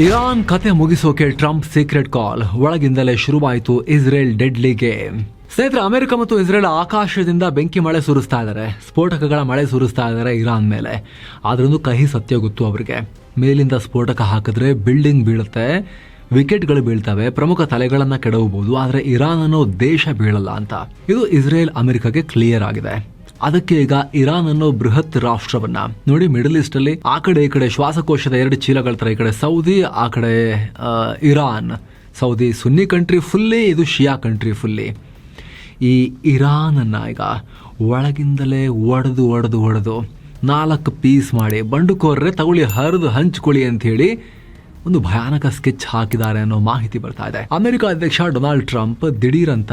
Iran ಕತೆ ಮುಗಿಸೋಕೆ Trump secret ಕಾಲ್, ಒಳಗಿಂದಲೇ ಶುರುವಾಯಿತು Israel deadly game. ಸ್ನೇಹಿತರೆ, ಅಮೆರಿಕ ಮತ್ತು ಇಸ್ರೇಲ್ ಆಕಾಶದಿಂದ ಬೆಂಕಿ ಮಳೆ ಸುರಿಸ್ತಾ ಇದ್ದಾರೆ, ಸ್ಫೋಟಕಗಳ ಮಳೆ ಸುರಿಸ್ತಾ ಇದ್ದಾರೆ ಇರಾನ್ ಮೇಲೆ. ಆದ್ರೂ ಕಹಿ ಸತ್ಯ ಗೊತ್ತು ಅವರಿಗೆ. ಮೇಲಿಂದ ಸ್ಫೋಟಕ ಹಾಕಿದ್ರೆ ಬಿಲ್ಡಿಂಗ್ ಬೀಳುತ್ತೆ, ವಿಕೆಟ್ಗಳು ಬೀಳ್ತವೆ, ಪ್ರಮುಖ ತಲೆಗಳನ್ನ ಕೆಡವಬಹುದು, ಆದರೆ ಇರಾನ್ ಅನ್ನೋ ದೇಶ ಬೀಳಲ್ಲ ಅಂತ. ಇದು ಇಸ್ರೇಲ್ ಅಮೆರಿಕಗೆ ಕ್ಲಿಯರ್ ಆಗಿದೆ. ಅದಕ್ಕೆ ಈಗ ಇರಾನ್ ಅನ್ನೋ ಬೃಹತ್ ರಾಷ್ಟ್ರವನ್ನ ನೋಡಿ, ಮಿಡಲ್ ಈಸ್ಟ್ ಅಲ್ಲಿ ಆ ಕಡೆ ಈ ಕಡೆ ಶ್ವಾಸಕೋಶದ ಎರಡು ಚೀಲಗಳ ತರ, ಈ ಕಡೆ ಸೌದಿ, ಆ ಕಡೆ ಇರಾನ್. ಸೌದಿ ಸುನ್ನಿ ಕಂಟ್ರಿ ಫುಲ್ಲಿ, ಇದು ಶಿಯಾ ಕಂಟ್ರಿ ಫುಲ್ಲಿ. ಈ ಇರಾನ್ ಅನ್ನ ಈಗ ಒಳಗಿಂದಲೇ ಒಡೆದು 4 ಪೀಸ್ ಮಾಡಿ, ಬಂಡುಕೋರ್ರೆ ತಗೊಳ್ಳಿ, ಹರಿದು ಹಂಚ್ಕೊಳ್ಳಿ ಅಂತ ಹೇಳಿ ಒಂದು ಭಯಾನಕ ಸ್ಕೆಚ್ ಹಾಕಿದ್ದಾರೆ ಅನ್ನೋ ಮಾಹಿತಿ ಬರ್ತಾ ಇದೆ. ಅಮೆರಿಕ ಅಧ್ಯಕ್ಷ ಡೊನಾಲ್ಡ್ ಟ್ರಂಪ್ ದಿಢೀರಂತ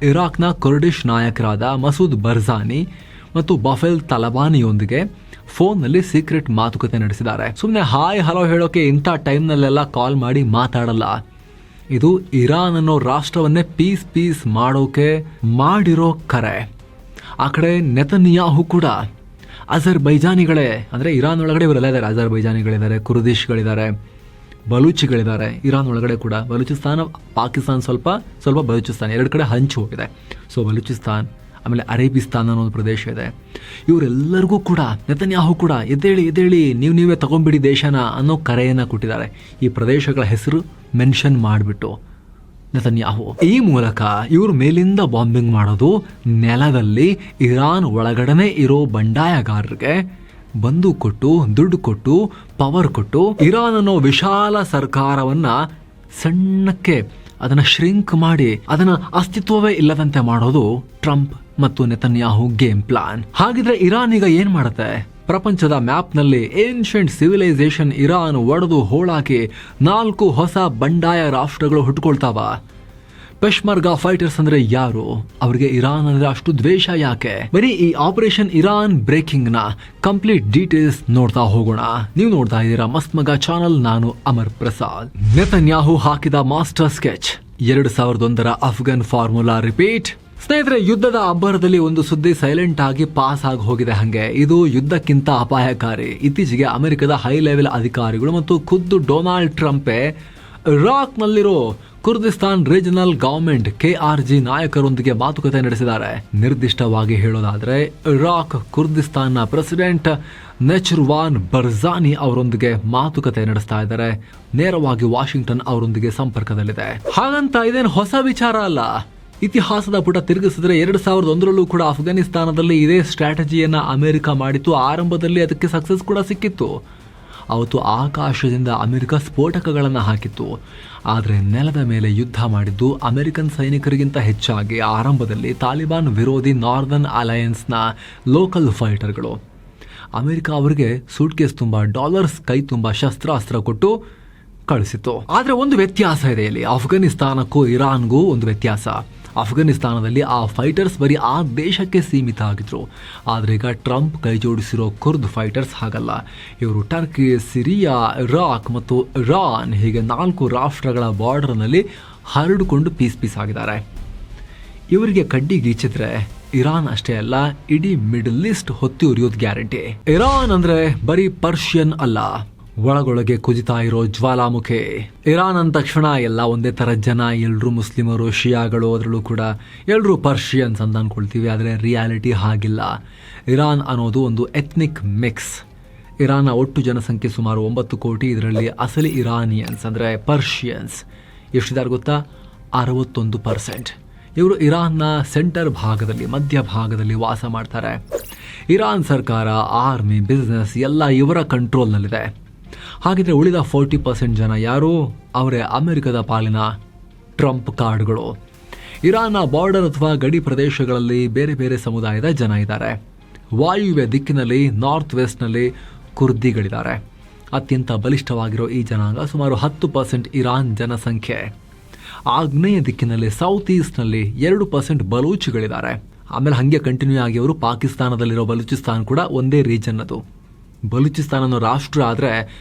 ಇರಾಕ್ನ ಕುರ್ಡಿಶ್ ನಾಯಕರಾದ ಮಸೂದ್ ಬರ್ಜಾನಿ ಮತ್ತು ಬಫೆಲ್ ತಲಬಾನಿಯೊಂದಿಗೆ ಫೋನ್ನಲ್ಲಿ ಸೀಕ್ರೆಟ್ ಮಾತುಕತೆ ನಡೆಸಿದ್ದಾರೆ. ಸುಮ್ಮನೆ ಹಾಯ್ ಹಲೋ ಹೇಳೋಕೆ ಇಂಥ ಟೈಮ್ನಲ್ಲೆಲ್ಲ ಕಾಲ್ ಮಾಡಿ ಮಾತಾಡಲ್ಲ. ಇದು ಇರಾನ್ ಅನ್ನೋ ರಾಷ್ಟ್ರವನ್ನೇ ಪೀಸ್ ಮಾಡೋಕೆ ಮಾಡಿರೋ ಕರೆ. ಆ ಕಡೆ ನೆತನ್ಯಾಹು ಕೂಡ ಅಜರ್ಬೈಜಾನಿಗಳೇ, ಅಂದರೆ ಇರಾನ್ ಒಳಗಡೆ ಇವರೆಲ್ಲ ಇದ್ದಾರೆ. ಅಜರ್ಬೈಜಾನಿಗಳಿದ್ದಾರೆ, ಕುರ್ದಿಶ್ಗಳಿದ್ದಾರೆ, ಬಲೂಚಿಗಳಿದ್ದಾರೆ. ಇರಾನ್ ಒಳಗಡೆ ಕೂಡ ಬಲೂಚಿಸ್ತಾನ, ಪಾಕಿಸ್ತಾನ, ಸ್ವಲ್ಪ ಬಲೂಚಿಸ್ತಾನ, ಎರಡು ಕಡೆ ಹಂಚು ಹೋಗಿದೆ. ಸೊ ಬಲೂಚಿಸ್ತಾನ್, ಆಮೇಲೆ ಅರೇಬಿಸ್ತಾನ್ ಅನ್ನೋ ಪ್ರದೇಶ ಇದೆ. ಇವರೆಲ್ಲರಿಗೂ ಕೂಡ ನೆತನ್ಯಾಹು ಕೂಡ ಎದ್ದೇಳಿ ನೀವೇ ತಗೊಂಡ್ಬಿಡಿ ದೇಶನ ಅನ್ನೋ ಕರೆಯನ್ನು ಕೊಟ್ಟಿದ್ದಾರೆ. ಈ ಪ್ರದೇಶಗಳ ಹೆಸರು ಮೆನ್ಷನ್ ಮಾಡಿಬಿಟ್ಟು ನೆತನ್ಯಾಹು. ಈ ಮೂಲಕ ಇವರು ಮೇಲಿಂದ ಬಾಂಬಿಂಗ್ ಮಾಡೋದು, ನೆಲದಲ್ಲಿ ಇರಾನ್ ಒಳಗಡೆ ಇರೋ ಬಂಡಾಯಗಾರರಿಗೆ ಬಂದು ಕೊಟ್ಟು, ದುಡ್ಡು ಕೊಟ್ಟು, ಪವರ್ ಕೊಟ್ಟು, ಇರಾನ್ ಅನ್ನೋ ವಿಶಾಲ ಸರ್ಕಾರವನ್ನ ಸಣ್ಣಕ್ಕೆ ಅದನ್ನ ಶ್ರಿಂಕ್ ಮಾಡಿ, ಅದನ್ನ ಅಸ್ತಿತ್ವವೇ ಇಲ್ಲದಂತೆ ಮಾಡೋದು ಟ್ರಂಪ್ ಮತ್ತು ನೆತನ್ಯಾಹು ಗೇಮ್ ಪ್ಲಾನ್. ಹಾಗಿದ್ರೆ ಇರಾನ್ ಈಗ ಏನ್ ಮಾಡುತ್ತೆ? ಪ್ರಪಂಚದ ಮ್ಯಾಪ್ ನಲ್ಲಿ ಏನ್ಷಂಟ್ ಸಿವಿಲೈಸೇಷನ್ ಇರಾನ್ ಒಡೆದು ಹೋಳಾಕಿ 4 ಹೊಸ ಬಂಡಾಯ ರಾಷ್ಟ್ರಗಳು ಹುಟ್ಟುಕೊಳ್ತಾವ. ಪೆಶ್ಮರ್ಗಾ ಫೈಟರ್ಸ್ ಅಂದ್ರೆ ಯಾರು? ಅವರಿಗೆ ಇರಾನ್ ಅಂದ್ರೆ ಅಷ್ಟು ದ್ವೇಷ ಯಾಕೆ? ಬರೀ ಈ ಆಪರೇಷನ್ ಇರಾನ್ ಬ್ರೇಕಿಂಗ್ ನ ಕಂಪ್ಲೀಟ್ ಡೀಟೇಲ್ಸ್ ನೋಡ್ತಾ ಹೋಗೋಣ. ನೀವು ನೋಡ್ತಾ ಇದ್ದೀರಾ ಮಸ್ತ್ ಮಗ ಚಾನಲ್, ನಾನು ಅಮರ್ ಪ್ರಸಾದ್. ನೆತನ್ಯಾಹು ಹಾಕಿದ ಮಾಸ್ಟರ್ ಸ್ಕೆಚ್, 2001ರ ಅಫ್ಘನ್ ಫಾರ್ಮುಲಾ ರಿಪೀಟ್. ಸ್ನೇಹಿತರೆ, ಯುದ್ಧದ ಅಬ್ಬರದಲ್ಲಿ ಒಂದು ಸುದ್ದಿ ಸೈಲೆಂಟ್ ಆಗಿ ಪಾಸ್ ಆಗಿ ಹೋಗಿದೆ. ಹಂಗೆ ಇದು ಯುದ್ಧಕ್ಕಿಂತ ಅಪಾಯಕಾರಿ. ಇತ್ತೀಚೆಗೆ ಅಮೆರಿಕದ ಹೈ ಲೆವೆಲ್ ಅಧಿಕಾರಿಗಳು ಮತ್ತು ಖುದ್ದು ಡೊನಾಲ್ಡ್ ಟ್ರಂಪೇ ಇರಾಕ್ ನಲ್ಲಿರೋ ಕುರ್ದಿಸ್ತಾನ್ ರೀಜನಲ್ ಗವರ್ಮೆಂಟ್ KRG ನಾಯಕರೊಂದಿಗೆ ಮಾತುಕತೆ ನಡೆಸಿದ್ದಾರೆ. ನಿರ್ದಿಷ್ಟವಾಗಿ ಹೇಳೋದಾದ್ರೆ, ಇರಾಕ್ ಕುರ್ದಿಸ್ತಾನ್ನ ಪ್ರೆಸಿಡೆಂಟ್ ನೆಚರ್ವಾನ್ ಬರ್ಜಾನಿ ಅವರೊಂದಿಗೆ ಮಾತುಕತೆ ನಡೆಸ್ತಾ ಇದ್ದಾರೆ. ನೇರವಾಗಿ ವಾಷಿಂಗ್ಟನ್ ಅವರೊಂದಿಗೆ ಸಂಪರ್ಕದಲ್ಲಿದೆ. ಹಾಗಂತ ಇದೇನು ಹೊಸ ವಿಚಾರ ಅಲ್ಲ. ಇತಿಹಾಸದ ಪುಟ ತಿರುಗಿಸಿದ್ರೆ 2001ರಲ್ಲೂ ಕೂಡ ಅಫ್ಘಾನಿಸ್ತಾನದಲ್ಲಿ ಇದೇ ಸ್ಟ್ರಾಟಜಿಯನ್ನ ಅಮೆರಿಕ ಮಾಡಿತ್ತು. ಆರಂಭದಲ್ಲಿ ಅದಕ್ಕೆ ಸಕ್ಸಸ್ ಕೂಡ ಸಿಕ್ಕಿತ್ತು. ಅವತ್ತು ಆಕಾಶದಿಂದ ಅಮೆರಿಕ ಸ್ಫೋಟಕಗಳನ್ನು ಹಾಕಿತ್ತು. ಆದರೆ ನೆಲದ ಮೇಲೆ ಯುದ್ಧ ಮಾಡಿದ್ದು ಅಮೆರಿಕನ್ ಸೈನಿಕರಿಗಿಂತ ಹೆಚ್ಚಾಗಿ ಆರಂಭದಲ್ಲಿ ತಾಲಿಬಾನ್ ವಿರೋಧಿ ನಾರ್ದರ್ನ್ ಅಲಯನ್ಸ್ನ ಲೋಕಲ್ ಫೈಟರ್ಗಳು. ಅಮೆರಿಕ ಅವರಿಗೆ ಸೂಟ್ಕೇಸ್ ತುಂಬ ಡಾಲರ್ಸ್, ಕೈ ತುಂಬ ಶಸ್ತ್ರಾಸ್ತ್ರ ಕೊಟ್ಟು ಕಳಿಸಿತ್ತು. ಆದರೆ ಒಂದು ವ್ಯತ್ಯಾಸ ಇದೆ ಇಲ್ಲಿ. ಅಫ್ಘಾನಿಸ್ತಾನಕ್ಕೂ ಇರಾನ್ಗೂ ಒಂದು ವ್ಯತ್ಯಾಸ. ಅಫ್ಘಾನಿಸ್ತಾನದಲ್ಲಿ ಆ ಫೈಟರ್ಸ್ ಬರೀ ಆ ದೇಶಕ್ಕೆ ಸೀಮಿತ ಆಗಿದ್ರು. ಆದರೆ ಈಗ ಟ್ರಂಪ್ ಕೈ ಜೋಡಿಸಿರೋ ಕುರ್ದ್ ಫೈಟರ್ಸ್ ಹಾಗಲ್ಲ. ಇವರು ಟರ್ಕಿ, ಸಿರಿಯಾ, ಇರಾಕ್ ಮತ್ತು ಇರಾನ್ ಹೀಗೆ 4 ರಾಷ್ಟ್ರಗಳ ಬಾರ್ಡರ್ನಲ್ಲಿ ಹರಡಿಕೊಂಡು ಪೀಸ್ ಆಗಿದ್ದಾರೆ. ಇವರಿಗೆ ಕಡ್ಡಿ ಗೀಚಿದ್ರೆ ಇರಾನ್ ಅಷ್ಟೇ ಅಲ್ಲ, ಇಡೀ ಮಿಡಲ್ ಈಸ್ಟ್ ಹೊತ್ತಿ ಉರಿಯೋದು ಗ್ಯಾರಂಟಿ. ಇರಾನ್ ಅಂದ್ರೆ ಬರೀ ಪರ್ಷಿಯನ್ ಅಲ್ಲ, ಒಳಗೊಳಗೆ ಕುಜಿತಾ ಇರೋ ಜ್ವಾಲಾಮುಖಿ. ಇರಾನ್ ಅಂದ ತಕ್ಷಣ ಎಲ್ಲ ಒಂದೇ ಥರ ಜನ, ಎಲ್ಲರೂ ಮುಸ್ಲಿಮರು, ಶಿಯಾಗಳು, ಅದರಲ್ಲೂ ಕೂಡ ಎಲ್ಲರೂ ಪರ್ಷಿಯನ್ಸ್ ಅಂತ ಅಂದ್ಕೊಳ್ತೀವಿ. ಆದರೆ ರಿಯಾಲಿಟಿ ಹಾಗಿಲ್ಲ. ಇರಾನ್ ಅನ್ನೋದು ಒಂದು ಎಥ್ನಿಕ್ ಮಿಕ್ಸ್. ಇರಾನ್ನ ಒಟ್ಟು ಜನಸಂಖ್ಯೆ ಸುಮಾರು 9 ಕೋಟಿ. ಇದರಲ್ಲಿ ಅಸಲಿ ಇರಾನಿಯನ್ಸ್ ಅಂದರೆ ಪರ್ಷಿಯನ್ಸ್ ಎಷ್ಟಿದ್ದಾರೆ ಗೊತ್ತಾ? 61%. ಇವರು ಇರಾನ್ನ ಸೆಂಟರ್ ಭಾಗದಲ್ಲಿ, ಮಧ್ಯ ಭಾಗದಲ್ಲಿ ವಾಸ ಮಾಡ್ತಾರೆ. ಇರಾನ್ ಸರ್ಕಾರ, ಆರ್ಮಿ, ಬಿಸ್ನೆಸ್ ಎಲ್ಲ ಇವರ ಕಂಟ್ರೋಲ್ನಲ್ಲಿದೆ. ಹಾಗಿದ್ರೆ ಉಳಿದ 40% ಜನ ಯಾರು? ಅವರೇ ಅಮೆರಿಕದ ಪಾಲಿನ ಟ್ರಂಪ್ ಕಾರ್ಡ್ಗಳು. ಇರಾನ್ನ ಬಾರ್ಡರ್ ಅಥವಾ ಗಡಿ ಪ್ರದೇಶಗಳಲ್ಲಿ ಬೇರೆ ಬೇರೆ ಸಮುದಾಯದ ಜನ ಇದ್ದಾರೆ. ವಾಯುವ್ಯ ದಿಕ್ಕಿನಲ್ಲಿ, ನಾರ್ತ್ ವೆಸ್ಟ್ನಲ್ಲಿ ಕುರ್ದಿಗಳಿದ್ದಾರೆ. ಅತ್ಯಂತ ಬಲಿಷ್ಠವಾಗಿರೋ ಈ ಜನಾಂಗ ಸುಮಾರು 10% ಇರಾನ್ ಜನಸಂಖ್ಯೆ. ಆಗ್ನೇಯ ದಿಕ್ಕಿನಲ್ಲಿ, ಸೌತ್ ಈಸ್ಟ್ನಲ್ಲಿ 2% ಬಲೂಚಿಗಳಿದ್ದಾರೆ. ಆಮೇಲೆ ಹಾಗೆ ಕಂಟಿನ್ಯೂ ಆಗಿ ಅವರು ಪಾಕಿಸ್ತಾನದಲ್ಲಿರೋ ಬಲೂಚಿಸ್ತಾನ್ ಕೂಡ ಒಂದೇ ರೀಜನ್. ಅದು ಬಲೂಚಿಸ್ತಾನ ಅನ್ನೋ ರಾಷ್ಟ್ರ ಆದರೆ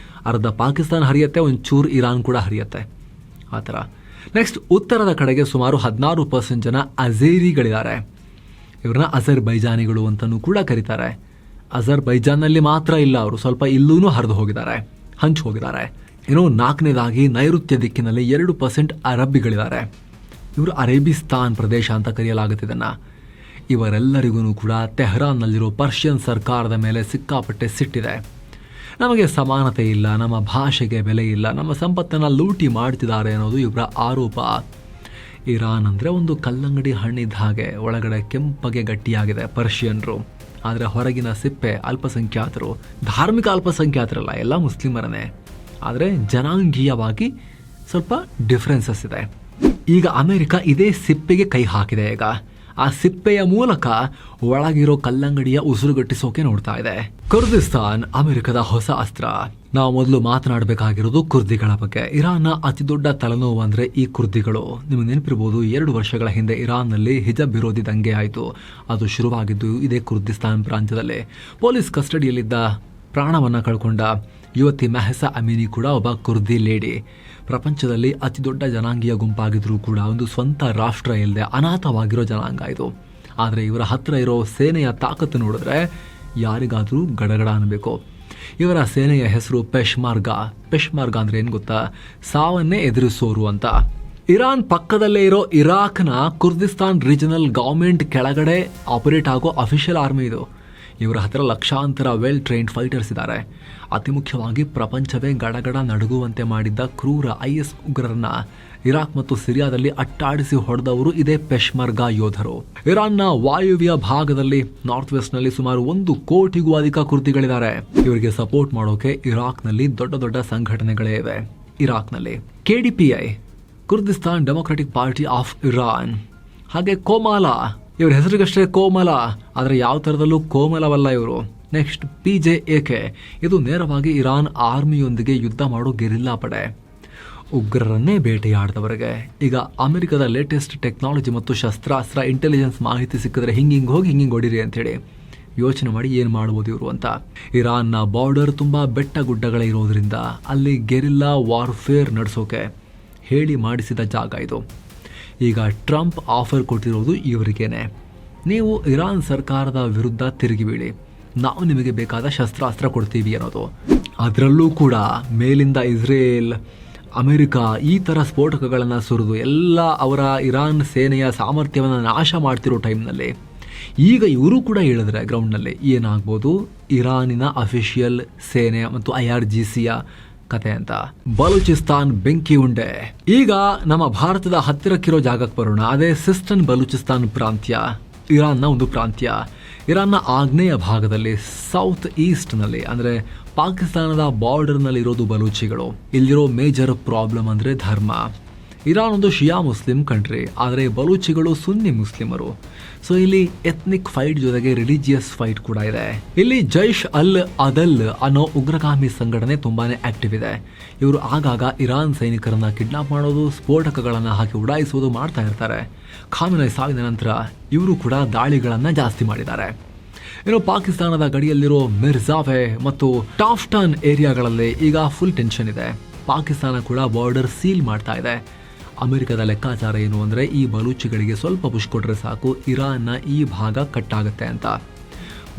ಅರ್ಧ ಪಾಕಿಸ್ತಾನ ಹರಿಯುತ್ತೆ, ಒಂಚೂರು ಇರಾನ್ ಕೂಡ ಹರಿಯುತ್ತೆ, ಆ ಥರ. ನೆಕ್ಸ್ಟ್ ಉತ್ತರದ ಕಡೆಗೆ ಸುಮಾರು 16% ಜನ ಅಜೇರಿಗಳಿದ್ದಾರೆ. ಇವ್ರನ್ನ ಅಜರ್ಬೈಜಾನಿಗಳು ಅಂತಲೂ ಕೂಡ ಕರೀತಾರೆ. ಅಜರ್ಬೈಜಾನ್ನಲ್ಲಿ ಮಾತ್ರ ಇಲ್ಲ, ಅವರು ಸ್ವಲ್ಪ ಇಲ್ಲೂ ಹರಿದು ಹೋಗಿದ್ದಾರೆ, ಹಂಚು ಹೋಗಿದ್ದಾರೆ. ಇನ್ನು ನಾಲ್ಕನೇದಾಗಿ ನೈಋತ್ಯ ದಿಕ್ಕಿನಲ್ಲಿ 2% ಅರಬ್ಬಿಗಳಿದ್ದಾರೆ. ಇವರು ಅರೇಬಿಸ್ತಾನ್ ಪ್ರದೇಶ ಅಂತ ಕರೆಯಲಾಗುತ್ತಿದ್ದನ್ನ. ಇವರೆಲ್ಲರಿಗೂ ಕೂಡ ತೆಹರಾನ್ನಲ್ಲಿರೋ ಪರ್ಷಿಯನ್ ಸರ್ಕಾರದ ಮೇಲೆ ಸಿಕ್ಕಾಪಟ್ಟೆ ಸಿಟ್ಟಿದೆ. ನಮಗೆ ಸಮಾನತೆ ಇಲ್ಲ, ನಮ್ಮ ಭಾಷೆಗೆ ಬೆಲೆ ಇಲ್ಲ, ನಮ್ಮ ಸಂಪತ್ತನ್ನು ಲೂಟಿ ಮಾಡ್ತಿದ್ದಾರೆ ಅನ್ನೋದು ಇವರ ಆರೋಪ. ಇರಾನ್ ಅಂದರೆ ಒಂದು ಕಲ್ಲಂಗಡಿ ಹಣ್ಣಿದ್ದ ಹಾಗೆ, ಒಳಗಡೆ ಕೆಂಪಗೆ ಗಟ್ಟಿಯಾಗಿದೆ ಪರ್ಷಿಯನ್ರು. ಆದರೆ ಹೊರಗಿನ ಸಿಪ್ಪೆ ಅಲ್ಪಸಂಖ್ಯಾತರು, ಧಾರ್ಮಿಕ ಅಲ್ಪಸಂಖ್ಯಾತರಲ್ಲ, ಎಲ್ಲ ಮುಸ್ಲಿಮರನ್ನೇ. ಆದರೆ ಜನಾಂಗೀಯವಾಗಿ ಸ್ವಲ್ಪ ಡಿಫ್ರೆನ್ಸಸ್ ಇದೆ. ಈಗ ಅಮೆರಿಕ ಇದೇ ಸಿಪ್ಪೆಗೆ ಕೈ ಹಾಕಿದೆ. ಈಗ ಆ ಸಿಪ್ಪೆಯ ಮೂಲಕ ಒಳಗಿರೋ ಕಲ್ಲಂಗಡಿಯ ಉಸಿರುಗಟ್ಟಿಸೋಕೆ ನೋಡ್ತಾ ಇದೆ. ಕುರ್ದಿಸ್ತಾನ್ ಅಮೆರಿಕದ ಹೊಸ ಅಸ್ತ್ರ. ನಾವು ಮೊದಲು ಮಾತನಾಡಬೇಕಾಗಿರೋದು ಕುರ್ದಿಗಳ ಬಗ್ಗೆ. ಇರಾನ್ನ ಅತಿ ದೊಡ್ಡ ತಲೆನೋವು ಅಂದ್ರೆ ಈ ಕುರ್ದಿಗಳು. ನಿಮಗೆ ನೆನಪಿರ್ಬೋದು, 2 ವರ್ಷಗಳ ಹಿಂದೆ ಇರಾನ್ನಲ್ಲಿ ಹಿಜಬ್ ವಿರೋಧಿ ದಂಗೆ ಆಯಿತು. ಅದು ಶುರುವಾಗಿದ್ದು ಇದೇ ಕುರ್ದಿಸ್ತಾನ್ ಪ್ರಾಂತ್ಯದಲ್ಲಿ. ಪೊಲೀಸ್ ಕಸ್ಟಡಿಯಲ್ಲಿದ್ದ ಪ್ರಾಣವನ್ನ ಕಳ್ಕೊಂಡ ಯುವತಿ ಮೆಹಸಾ ಅಮೀನಿ ಕೂಡ ಒಬ್ಬ ಕುರ್ದಿ ಲೇಡಿ. ಪ್ರಪಂಚದಲ್ಲಿ ಅತಿ ದೊಡ್ಡ ಜನಾಂಗೀಯ ಗುಂಪಾಗಿದ್ರೂ ಕೂಡ ಒಂದು ಸ್ವಂತ ರಾಷ್ಟ್ರ ಇಲ್ಲದೆ ಅನಾಥವಾಗಿರೋ ಜನಾಂಗ ಇದು. ಆದರೆ ಇವರ ಹತ್ರ ಇರೋ ಸೇನೆಯ ತಾಕತ್ತು ನೋಡಿದ್ರೆ ಯಾರಿಗಾದರೂ ಗಡಗಡ ಅನ್ನಬೇಕು. ಇವರ ಸೇನೆಯ ಹೆಸರು ಪೆಶ್ಮರ್ಗಾ. ಪೆಶ್ಮರ್ಗಾ ಅಂದ್ರೆ ಏನು ಗೊತ್ತಾ? ಸಾವನ್ನೇ ಎದುರಿಸೋರು ಅಂತ. ಇರಾನ್ ಪಕ್ಕದಲ್ಲೇ ಇರೋ ಇರಾಕ್ನ ಕುರ್ದಿಸ್ತಾನ್ ರೀಜನಲ್ ಗವರ್ಮೆಂಟ್ ಕೆಳಗಡೆ ಆಪರೇಟ್ ಆಗೋ ಅಫಿಷಿಯಲ್ ಆರ್ಮಿ ಇದು. ಇವರ ಹತ್ರ ಲಕ್ಷಾಂತರ ವೆಲ್ ಟ್ರೈನ್ಡ್ ಫೈಟರ್ಸ್ ಇದ್ದಾರೆ. ಅತಿ ಮುಖ್ಯವಾಗಿ ಪ್ರಪಂಚವೇ ಗಡಗಡ ನಡುಗುವಂತೆ ಮಾಡಿದ್ದ ಕ್ರೂರ IS ಉಗ್ರರನ್ನ ಇರಾಕ್ ಮತ್ತು ಸಿರಿಯಾದಲ್ಲಿ ಅಟ್ಟಾಡಿಸಿ ಹೊಡೆದವರು ಇದೇ ಪೆಶ್ಮರ್ಗಾ ಯೋಧರು. ಇರಾನ್ನ ವಾಯುವ್ಯ ಭಾಗದಲ್ಲಿ ನಾರ್ತ್ ವೆಸ್ಟ್ ನಲ್ಲಿ ಸುಮಾರು 1 ಕೋಟಿಗೂ ಅಧಿಕ ಕುರ್ದಿಗಳಿದ್ದಾರೆ. ಇವರಿಗೆ ಸಪೋರ್ಟ್ ಮಾಡೋಕೆ ಇರಾಕ್ನಲ್ಲಿ ದೊಡ್ಡ ದೊಡ್ಡ ಸಂಘಟನೆಗಳೇ ಇವೆ. ಇರಾಕ್ನಲ್ಲಿ KDPI, Kurdistan democratic party of Iran, ಹಾಗೆ ಕೋಮಾಲಾ. ಇವ್ರ ಹೆಸರಿಗಷ್ಟೇ ಕೋಮಲ, ಆದರೆ ಯಾವ ಥರದಲ್ಲೂ ಕೋಮಲವಲ್ಲ ಇವರು. ನೆಕ್ಸ್ಟ್ PJAK, ಇದು ನೇರವಾಗಿ ಇರಾನ್ ಆರ್ಮಿಯೊಂದಿಗೆ ಯುದ್ಧ ಮಾಡೋ ಗೆರಿಲ್ಲಾ ಪಡೆ. ಉಗ್ರರನ್ನೇ ಬೇಟೆಯಾಡಿದವರಿಗೆ ಈಗ ಅಮೆರಿಕದ ಲೇಟೆಸ್ಟ್ ಟೆಕ್ನಾಲಜಿ ಮತ್ತು ಶಸ್ತ್ರಾಸ್ತ್ರ ಇಂಟೆಲಿಜೆನ್ಸ್ ಮಾಹಿತಿ ಸಿಕ್ಕಿದ್ರೆ ಹಿಂಗಿಂಗ್ ಹೋಗಿ ಹಿಂಗಿಂಗ್ ಹೊಡಿರಿ ಅಂತೇಳಿ ಯೋಚನೆ ಮಾಡಿ ಏನು ಮಾಡ್ಬೋದು ಇವರು ಅಂತ. ಇರಾನ್ನ ಬಾರ್ಡರ್ ತುಂಬ ಬೆಟ್ಟ ಗುಡ್ಡಗಳೇ ಇರೋದ್ರಿಂದ ಅಲ್ಲಿ ಗೆರಿಲ್ಲಾ ವಾರ್ಫೇರ್ ನಡೆಸೋಕೆ ಹೇಳಿ ಮಾಡಿಸಿದ ಜಾಗ ಇದು. ಈಗ ಟ್ರಂಪ್ ಆಫರ್ ಕೊಟ್ಟಿರೋದು ಇವರಿಗೇನೆ. ನೀವು ಇರಾನ್ ಸರ್ಕಾರದ ವಿರುದ್ಧ ತಿರುಗಿ ಬೀಳಿ, ನಾವು ನಿಮಗೆ ಬೇಕಾದ ಶಸ್ತ್ರಾಸ್ತ್ರ ಕೊಡ್ತೀವಿ ಅನ್ನೋದು. ಅದರಲ್ಲೂ ಕೂಡ ಮೇಲಿಂದ ಇಸ್ರೇಲ್, ಅಮೆರಿಕ ಈ ಥರ ಸ್ಫೋಟಕಗಳನ್ನು ಸುರಿದು ಎಲ್ಲ ಅವರ ಇರಾನ್ ಸೇನೆಯ ಸಾಮರ್ಥ್ಯವನ್ನು ನಾಶ ಮಾಡ್ತಿರೋ ಟೈಮ್ನಲ್ಲಿ ಈಗ ಇವರು ಕೂಡ ಹೇಳಿದ್ರೆ ಗ್ರೌಂಡ್ನಲ್ಲಿ ಏನಾಗ್ಬೋದು, ಇರಾನಿನ ಅಫಿಷಿಯಲ್ ಸೇನೆ ಮತ್ತು IRGCಯ ಕತೆ ಅಂತ. ಬಲೂಚಿಸ್ತಾನ್ ಬೆಂಕಿ ಉಂಡೆ. ಈಗ ನಮ್ಮ ಭಾರತದ ಹತ್ತಿರಕ್ಕಿರೋ ಜಾಗಕ್ಕೆ ಬರೋಣ. ಅದೇ ಸಿಸ್ಟನ್ ಬಲೂಚಿಸ್ತಾನ್ ಪ್ರಾಂತ್ಯ, ಇರಾನ್ನ ಒಂದು ಪ್ರಾಂತ್ಯ. ಇರಾನ್ನ ಆಗ್ನೇಯ ಭಾಗದಲ್ಲಿ ಸೌತ್ ಈಸ್ಟ್ನಲ್ಲಿ ಅಂದರೆ ಪಾಕಿಸ್ತಾನದ ಬಾರ್ಡರ್ನಲ್ಲಿ ಇರೋದು ಬಲೂಚಿಗಳು. ಇಲ್ಲಿರೋ ಮೇಜರ್ ಪ್ರಾಬ್ಲಮ್ ಅಂದರೆ ಧರ್ಮ. ಇರಾನ್ ಒಂದು ಶಿಯಾ ಮುಸ್ಲಿಂ ಕಂಟ್ರಿ, ಆದರೆ ಬಲೂಚಿಗಳು ಸುನ್ನಿ ಮುಸ್ಲಿಮರು. ಸೊ ಇಲ್ಲಿ ಎಥ್ನಿಕ್ ಫೈಟ್ ಜೊತೆಗೆ ರಿಲಿಜಿಯಸ್ ಫೈಟ್ ಕೂಡ ಇದೆ. ಇಲ್ಲಿ ಜೈಷ್ ಅಲ್ ಅದಲ್ ಅನ್ನೋ ಉಗ್ರಗಾಮಿ ಸಂಘಟನೆ ತುಂಬಾನೇ ಆಕ್ಟಿವ್ ಇದೆ. ಇವರು ಆಗಾಗ ಇರಾನ್ ಸೈನಿಕರನ್ನ ಕಿಡ್ನಾಪ್ ಮಾಡೋದು, ಸ್ಫೋಟಕಗಳನ್ನು ಹಾಕಿ ಉಡಾಯಿಸುವುದು ಮಾಡ್ತಾ ಇರ್ತಾರೆ. ಖಾಮಿನೈ ಸಾವಿನ ನಂತರ ಇವರು ಕೂಡ ದಾಳಿಗಳನ್ನು ಜಾಸ್ತಿ ಮಾಡಿದ್ದಾರೆ. ಇನ್ನು ಪಾಕಿಸ್ತಾನದ ಗಡಿಯಲ್ಲಿರೋ ಮಿರ್ಜಾವೆ ಮತ್ತು ಟಾಫ್ಟನ್ ಏರಿಯಾಗಳಲ್ಲಿ ಈಗ ಫುಲ್ ಟೆನ್ಷನ್ ಇದೆ. ಪಾಕಿಸ್ತಾನ ಕೂಡ ಬಾರ್ಡರ್ ಸೀಲ್ ಮಾಡ್ತಾ ಇದೆ. ಅಮೆರಿಕದ ಲೆಕ್ಕಾಚಾರ ಏನು ಅಂದರೆ ಈ ಬಲೂಚಿಗಳಿಗೆ ಸ್ವಲ್ಪ ಪುಷ್ ಕೊಟ್ಟರೆ ಸಾಕು, ಇರಾನ್ನ ಈ ಭಾಗ ಕಟ್ ಆಗುತ್ತೆ ಅಂತ.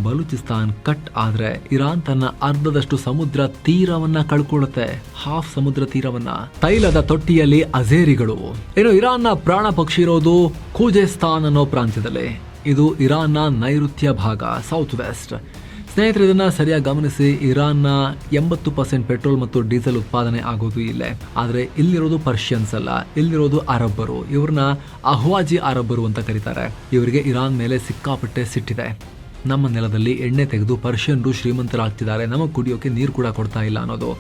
ಬಲೂಚಿಸ್ತಾನ್ ಕಟ್ ಆದರೆ ಇರಾನ್ ತನ್ನ ಅರ್ಧದಷ್ಟು ಸಮುದ್ರ ತೀರವನ್ನ ಕಳ್ಕೊಳ್ಳುತ್ತೆ, ಹಾಫ್ ಸಮುದ್ರ ತೀರವನ್ನ. ತೈಲದ ತೊಟ್ಟಿಯಲ್ಲಿ ಅಜೇರಿಗಳು. ಇನ್ನು ಇರಾನ್ನ ಪ್ರಾಣ ಪಕ್ಷಿ ಇರೋದು ಖೂಜೆಸ್ತಾನ್ ಅನ್ನೋ ಪ್ರಾಂತ್ಯದಲ್ಲಿ. ಇದು ಇರಾನ್ನ ನೈಋತ್ಯ ಭಾಗ, ಸೌತ್ ವೆಸ್ಟ್. ಸ್ನೇಹಿತರೆ, ಇದನ್ನ ಸರಿಯಾಗಿ ಗಮನಿಸಿ. ಇರಾನ್ನ 80% ಪೆಟ್ರೋಲ್ ಮತ್ತು ಡೀಸೆಲ್ ಉತ್ಪಾದನೆ ಆಗೋದು ಇಲ್ಲೇ. ಆದರೆ ಇಲ್ಲಿರೋದು ಪರ್ಷಿಯನ್ಸ್ ಅಲ್ಲ, ಇಲ್ಲಿರೋದು ಅರಬ್ಬರು. ಇವ್ರನ್ನ ಅಹ್ವಾಜಿ ಅರಬ್ಬರು ಅಂತ ಕರೀತಾರೆ. ಇವರಿಗೆ ಇರಾನ್ ಮೇಲೆ ಸಿಕ್ಕಾಪಟ್ಟೆ ಸಿಟ್ಟಿದೆ. ನಮ್ಮ ನೆಲದಲ್ಲಿ ಎಣ್ಣೆ ತೆಗೆದು ಪರ್ಷಿಯನ್ರು ಶ್ರೀಮಂತರಾಗ್ತಿದ್ದಾರೆ, ನಮಗೆ ಕುಡಿಯೋಕೆ ನೀರು ಕೂಡ ಕೊಡ್ತಾ ಇಲ್ಲ ಅನ್ನೋದು.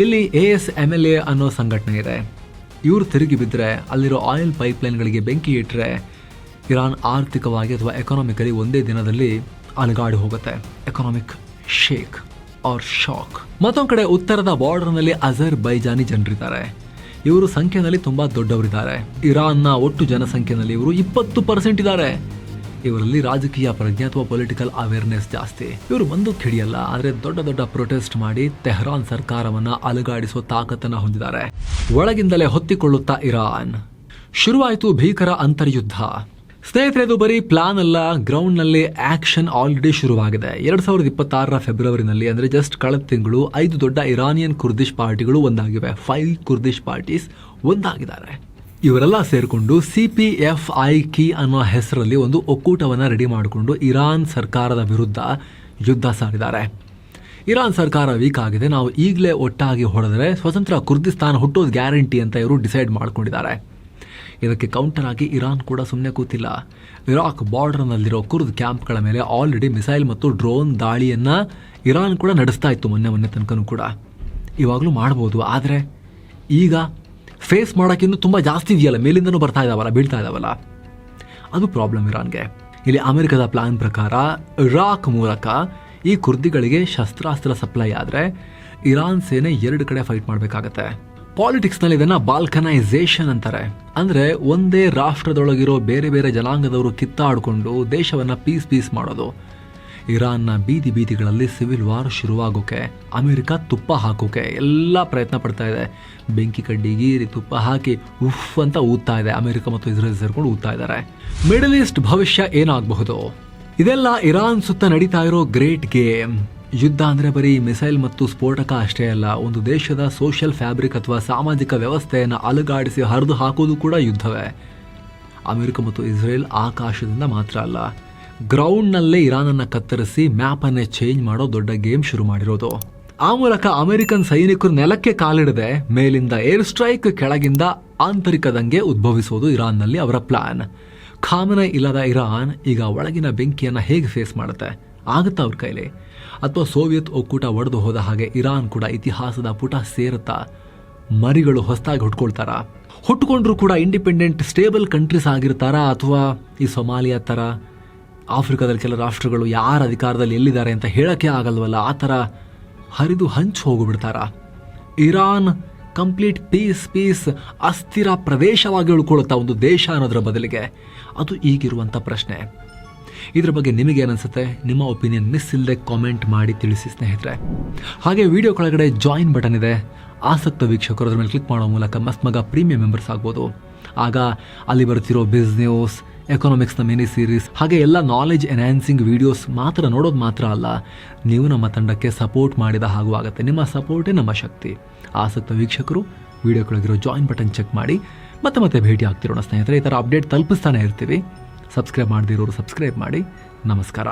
ಇಲ್ಲಿ ASMLA ಅನ್ನೋ ಸಂಘಟನೆ ಇದೆ. ಇವರು ತಿರುಗಿ ಬಿದ್ದರೆ, ಅಲ್ಲಿರೋ ಆಯಿಲ್ ಪೈಪ್ಲೈನ್ಗಳಿಗೆ ಬೆಂಕಿ ಇಟ್ಟರೆ ಇರಾನ್ ಆರ್ಥಿಕವಾಗಿ ಅಥವಾ ಎಕಾನಮಿಕಲಿ ಒಂದೇ ದಿನದಲ್ಲಿ ಅಲುಗಾಡಿ ಹೋಗುತ್ತೆ. Economic shake or shock. ಮತ್ತೊಂದು ಕಡೆ ಉತ್ತರದ ಬಾರ್ಡರ್ನಲ್ಲಿ ಅಜರ್ಬೈಜಾನಿ ಜನರಿದ್ದಾರೆ. ಇವರು ಸಂಖ್ಯೆಯಲ್ಲಿ ತುಂಬಾ ದೊಡ್ಡವರಿದ್ದಾರೆ. ಇರಾನ್ನ ಒಟ್ಟು ಜನಸಂಖ್ಯೆಯಲ್ಲಿ ಇವರು 20% ಇದ್ದಾರೆ. ಇವರಲ್ಲಿ ರಾಜಕೀಯ ಪ್ರಜ್ಞೆ ಅಥವಾ ಪೊಲಿಟಿಕಲ್ ಅವೇರ್ನೆಸ್ ಜಾಸ್ತಿ. ಇವರು ಬಂದೂಕು ಹಿಡಿಯಲ್ಲ, ಆದರೆ ದೊಡ್ಡ ದೊಡ್ಡ ಪ್ರೊಟೆಸ್ಟ್ ಮಾಡಿ ತೆಹರಾನ್ ಸರ್ಕಾರವನ್ನ ಅಲುಗಾಡಿಸೋ ತಾಕತ್ತನ್ನ ಹೊಂದಿದ್ದಾರೆ. ಒಳಗಿಂದಲೇ ಹೊತ್ತಿಕೊಳ್ಳುತ್ತಾ ಇರಾನ್. ಶುರುವಾಯಿತು ಭೀಕರ ಅಂತರ್ಯುದ್ಧ. ಸ್ನೇಹಿತರೆ, ಇದು ಬರೀ ಪ್ಲಾನ್ ಅಲ್ಲ, ಗ್ರೌಂಡ್ನಲ್ಲಿ ಆಕ್ಷನ್ ಆಲ್ರೆಡಿ ಶುರುವಾಗಿದೆ. 2026 ಫೆಬ್ರವರಿನಲ್ಲಿ, ಅಂದರೆ ಜಸ್ಟ್ ಕಳೆದ ತಿಂಗಳು 5 ದೊಡ್ಡ ಇರಾನಿಯನ್ ಕುರ್ದಿಶ್ ಪಾರ್ಟಿಗಳು ಒಂದಾಗಿವೆ. 5 ಕುರ್ದಿಶ್ ಪಾರ್ಟೀಸ್ ಒಂದಾಗಿದ್ದಾರೆ. ಇವರೆಲ್ಲ ಸೇರಿಕೊಂಡು CPFIK ಅನ್ನೋ ಹೆಸರಲ್ಲಿ ಒಂದು ಒಕ್ಕೂಟವನ್ನು ರೆಡಿ ಮಾಡಿಕೊಂಡು ಇರಾನ್ ಸರ್ಕಾರದ ವಿರುದ್ಧ ಯುದ್ಧ ಸಾರಿದ್ದಾರೆ. ಇರಾನ್ ಸರ್ಕಾರ ವೀಕ್ ಆಗಿದೆ, ನಾವು ಈಗಲೇ ಒಟ್ಟಾಗಿ ಹೊಡೆದರೆ ಸ್ವತಂತ್ರ ಕುರ್ದಿಸ್ತಾನ ಹುಟ್ಟೋದು ಗ್ಯಾರಂಟಿ ಅಂತ ಇವರು ಡಿಸೈಡ್ ಮಾಡ್ಕೊಂಡಿದ್ದಾರೆ. ಇದಕ್ಕೆ ಕೌಂಟರ್ ಆಗಿ ಇರಾನ್ ಕೂಡ ಸುಮ್ಮನೆ ಕೂತಿಲ್ಲ. ಇರಾಕ್ ಬಾರ್ಡರ್ನಲ್ಲಿರೋ ಕುರ್ದ್ ಕ್ಯಾಂಪ್ಗಳ ಮೇಲೆ ಆಲ್ರೆಡಿ ಮಿಸೈಲ್ ಮತ್ತು ಡ್ರೋನ್ ದಾಳಿಯನ್ನು ಇರಾನ್ ಕೂಡ ನಡೆಸ್ತಾ ಇತ್ತು ಮೊನ್ನೆ ತನಕನೂ ಕೂಡ. ಇವಾಗಲೂ ಮಾಡ್ಬೋದು, ಆದರೆ ಈಗ ಫೇಸ್ ಮಾಡೋಕ್ಕಿಂತ ತುಂಬ ಜಾಸ್ತಿ ಇದೆಯಲ್ಲ, ಮೇಲಿಂದನೂ ಬರ್ತಾ ಇದ್ದಾವಲ್ಲ, ಬೀಳ್ತಾ ಇದ್ದಾವಲ್ಲ, ಅದು ಪ್ರಾಬ್ಲಮ್ ಇರಾನ್ಗೆ. ಇಲ್ಲಿ ಅಮೆರಿಕದ ಪ್ಲಾನ್ ಪ್ರಕಾರ ಇರಾಕ್ ಮೂಲಕ ಈ ಕುರ್ದಿಗಳಿಗೆ ಶಸ್ತ್ರಾಸ್ತ್ರ ಸಪ್ಲೈ ಆದರೆ ಇರಾನ್ ಸೇನೆ 2 ಕಡೆ ಫೈಟ್ ಮಾಡಬೇಕಾಗತ್ತೆ. ಪಾಲಿಟಿಕ್ಸ್ನಲ್ಲಿ ಇದನ್ನು ಬಾಲ್ಕನೈಸೇಷನ್ ಅಂತಾರೆ. ಅಂದರೆ ಒಂದೇ ರಾಷ್ಟ್ರದೊಳಗಿರೋ ಬೇರೆ ಬೇರೆ ಜನಾಂಗದವರು ಕಿತ್ತಾಡಿಕೊಂಡು ದೇಶವನ್ನು ಪೀಸ್ ಮಾಡೋದು. ಇರಾನ್ನ ಬೀದಿಗಳಲ್ಲಿ ಸಿವಿಲ್ ವಾರ್ ಶುರುವಾಗೋಕೆ ಅಮೆರಿಕ ತುಪ್ಪ ಹಾಕೋಕೆ ಎಲ್ಲ ಪ್ರಯತ್ನ ಪಡ್ತಾ ಇದೆ. ಬೆಂಕಿ ಕಡ್ಡಿ ಗೀರಿ ತುಪ್ಪ ಹಾಕಿ ಉಫ್ ಅಂತ ಊದ್ತಾ ಇದೆ. ಅಮೆರಿಕ ಮತ್ತು ಇಸ್ರೇಲ್ ಸೇರ್ಕೊಂಡು ಊದ್ತಾ ಇದ್ದಾರೆ. ಮಿಡಲ್ ಈಸ್ಟ್ ಭವಿಷ್ಯ ಏನಾಗಬಹುದು? ಇದೆಲ್ಲ ಇರಾನ್ ಸುತ್ತ ನಡೀತಾ ಇರೋ ಗ್ರೇಟ್ ಗೇಮ್. ಯುದ್ಧ ಅಂದರೆ ಬರೀ ಮಿಸೈಲ್ ಮತ್ತು ಸ್ಫೋಟಕ ಅಷ್ಟೇ ಅಲ್ಲ, ಒಂದು ದೇಶದ ಸೋಷಿಯಲ್ ಫ್ಯಾಬ್ರಿಕ್ ಅಥವಾ ಸಾಮಾಜಿಕ ವ್ಯವಸ್ಥೆಯನ್ನು ಅಲುಗಾಡಿಸಿ ಹರಿದು ಹಾಕೋದು ಕೂಡ ಯುದ್ಧವೇ. ಅಮೆರಿಕ ಮತ್ತು ಇಸ್ರೇಲ್ ಆಕಾಶದಿಂದ ಮಾತ್ರ ಅಲ್ಲ, ಗ್ರೌಂಡ್ನಲ್ಲೇ ಇರಾನನ್ನು ಕತ್ತರಿಸಿ ಮ್ಯಾಪನ್ನೇ ಚೇಂಜ್ ಮಾಡೋ ದೊಡ್ಡ ಗೇಮ್ ಶುರು ಮಾಡಿರೋದು. ಆ ಮೂಲಕ ಅಮೆರಿಕನ್ ಸೈನಿಕರು ನೆಲಕ್ಕೆ ಕಾಲಿಡದೆ ಮೇಲಿಂದ ಏರ್ ಸ್ಟ್ರೈಕ್, ಕೆಳಗಿಂದ ಆಂತರಿಕ ದಂಗೆ ಉದ್ಭವಿಸೋದು ಇರಾನ್ನಲ್ಲಿ ಅವರ ಪ್ಲಾನ್. ಖಾಮನೆ ಇಲ್ಲದ ಇರಾನ್ ಈಗ ಒಳಗಿನ ಬೆಂಕಿಯನ್ನು ಹೇಗೆ ಫೇಸ್ ಮಾಡುತ್ತೆ? ಆಗುತ್ತಾ ಅವ್ರ ಕೈಲಿ? ಅಥವಾ ಸೋವಿಯತ್ ಒಕ್ಕೂಟ ಒಡೆದು ಹೋದ ಹಾಗೆ ಇರಾನ್ ಕೂಡ ಇತಿಹಾಸದ ಪುಟ ಸೇರುತ್ತಾ? ಮರಿಗಳು ಹೊಸದಾಗಿ ಹುಟ್ಕೊಳ್ತಾರಾ? ಹುಟ್ಟುಕೊಂಡ್ರೂ ಕೂಡ ಇಂಡಿಪೆಂಡೆಂಟ್ ಸ್ಟೇಬಲ್ ಕಂಟ್ರೀಸ್ ಆಗಿರ್ತಾರಾ? ಅಥವಾ ಈ ಸೊಮಾಲಿಯಾ ಥರ ಆಫ್ರಿಕಾದಲ್ಲಿ ಕೆಲ ರಾಷ್ಟ್ರಗಳು ಯಾರ ಅಧಿಕಾರದಲ್ಲಿ ಎಲ್ಲಿದ್ದಾರೆ ಅಂತ ಹೇಳೋಕ್ಕೆ ಆಗಲ್ವಲ್ಲ, ಆ ಥರ ಹರಿದು ಹಂಚು ಹೋಗಿಬಿಡ್ತಾರಾ? ಇರಾನ್ ಕಂಪ್ಲೀಟ್ ಪೀಸ್ ಅಸ್ಥಿರ ಪ್ರದೇಶವಾಗಿ ಉಳ್ಕೊಳುತ್ತಾ ಒಂದು ದೇಶ ಅನ್ನೋದರ ಬದಲಿಗೆ? ಅದು ಈಗಿರುವಂಥ ಪ್ರಶ್ನೆ. ಇದ್ರ ಬಗ್ಗೆ ನಿಮಗೇನಿಸುತ್ತೆ? ನಿಮ್ಮ ಒಪಿನಿಯನ್ ಮಿಸ್ ಇಲ್ಲದೆ ಕಾಮೆಂಟ್ ಮಾಡಿ ತಿಳಿಸಿ ಸ್ನೇಹಿತರೆ. ಹಾಗೆ ವಿಡಿಯೋ ಕೆಳಗಡೆ ಜಾಯಿನ್ ಬಟನ್ ಇದೆ. ಆಸಕ್ತ ವೀಕ್ಷಕರು ಅದ್ರ ಮೇಲೆ ಕ್ಲಿಕ್ ಮಾಡೋ ಮೂಲಕ ಮಸ್ತ್ ಮಗ ಪ್ರೀಮಿಯಂ ಮೆಂಬರ್ಸ್ ಆಗ್ಬೋದು. ಆಗ ಅಲ್ಲಿ ಬರ್ತಿರೋ ಬಿಸ್ನೆಸ್, ಎಕನಾಮಿಕ್ಸ್ನ ಮಿನಿ ಸೀರೀಸ್, ಹಾಗೆ ಎಲ್ಲ ನಾಲೆಜ್ ಎನ್ಹ್ಯಾನ್ಸಿಂಗ್ ವಿಡಿಯೋಸ್ ಮಾತ್ರ ನೋಡೋದು ಮಾತ್ರ ಅಲ್ಲ, ನೀವು ನಮ್ಮ ತಂಡಕ್ಕೆ ಸಪೋರ್ಟ್ ಮಾಡಿದ ಹಾಗೂ ಆಗುತ್ತೆ. ನಿಮ್ಮ ಸಪೋರ್ಟೇ ನಮ್ಮ ಶಕ್ತಿ. ಆಸಕ್ತ ವೀಕ್ಷಕರು ವಿಡಿಯೋ ಕೆಳಗಿರೋ ಜಾಯಿನ್ ಬಟನ್ ಚೆಕ್ ಮಾಡಿ ಮತ್ತೆ ಭೇಟಿ ಆಗ್ತಿರೋಣ ಸ್ನೇಹಿತರೆ. ಈ ಥರ ಅಪ್ಡೇಟ್ ತಲುಪಿಸ್ತಾನೆ ಇರ್ತೀವಿ. ಸಬ್ಸ್ಕ್ರೈಬ್ ಮಾಡದಿರೋರು ಸಬ್ಸ್ಕ್ರೈಬ್ ಮಾಡಿ. ನಮಸ್ಕಾರ.